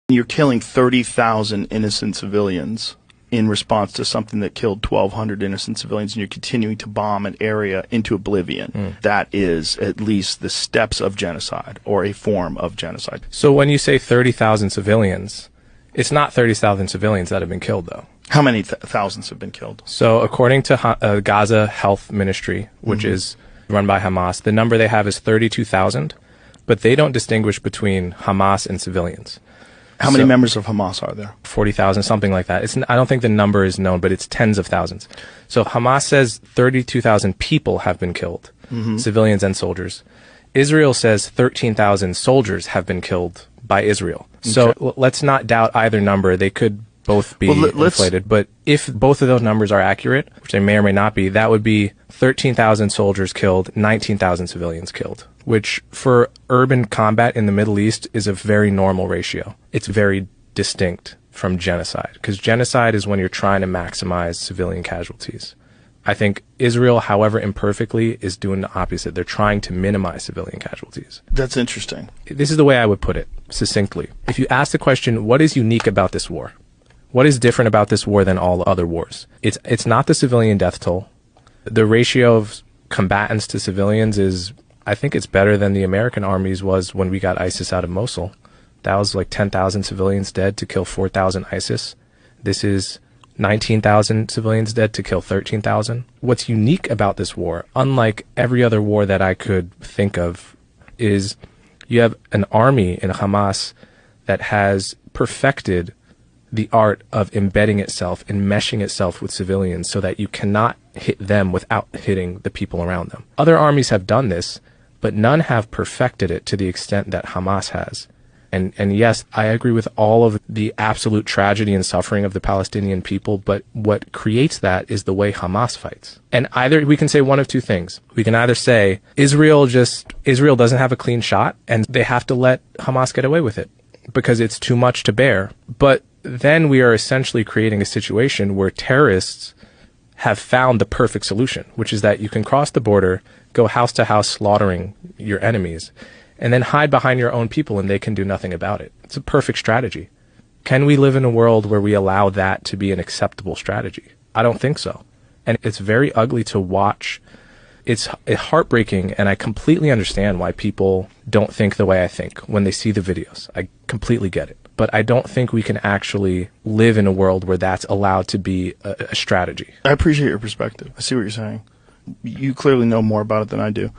You're killing 30,000 innocent civilians in response to something that killed 1,200 innocent civilians, and you're continuing to bomb an area into oblivion. That is at least the steps of genocide, or a form of genocide. So when you say 30,000 civilians, it's not 30,000 civilians that have been killed, though. How many thousands have been killed? So according to Gaza Health Ministry, which is run by Hamas, the number they have is 32,000, but they don't distinguish between Hamas and civilians. How many members of Hamas are there? 40,000, something like that. I don't think the number is known, but it's tens of thousands. So Hamas says 32,000 people have been killed, civilians and soldiers. Israel says 13,000 soldiers have been killed by Israel. Okay. So let's not doubt either number. They could both be inflated. But if both of those numbers are accurate, which they may or may not be, that would be 13,000 soldiers killed, 19,000 civilians killed, which for urban combat in the Middle East is a very normal ratio. It's very distinct from genocide, because genocide is when you're trying to maximize civilian casualties. I think Israel, however imperfectly, is doing the opposite. They're trying to minimize civilian casualties. That's interesting. This is the way I would put it, succinctly. If you ask the question, what is unique about this war? What is different about this war than all other wars? It's not the civilian death toll. The ratio of combatants to civilians is, I think it's better than the American armies was when we got ISIS out of Mosul. That was like 10,000 civilians dead to kill 4,000 ISIS. This is 19,000 civilians dead to kill 13,000. What's unique about this war, unlike every other war that I could think of, is you have an army in Hamas that has perfected the art of embedding itself and meshing itself with civilians so that you cannot hit them without hitting the people around them. Other armies have done this, but none have perfected it to the extent that Hamas has. And yes, I agree with all of the absolute tragedy and suffering of the Palestinian people, but what creates that is the way Hamas fights. And either we can say one of two things. We can either say Israel doesn't have a clean shot and they have to let Hamas get away with it because it's too much to bear. But then we are essentially creating a situation where terrorists have found the perfect solution, which is that you can cross the border, go house to house slaughtering your enemies, and then hide behind your own people and they can do nothing about it. It's a perfect strategy. Can we live in a world where we allow that to be an acceptable strategy? I don't think so. And it's very ugly to watch. It's heartbreaking, and I completely understand why people don't think the way I think when they see the videos. I completely get it. But I don't think we can actually live in a world where that's allowed to be a strategy. I appreciate your perspective. I see what you're saying. You clearly know more about it than I do.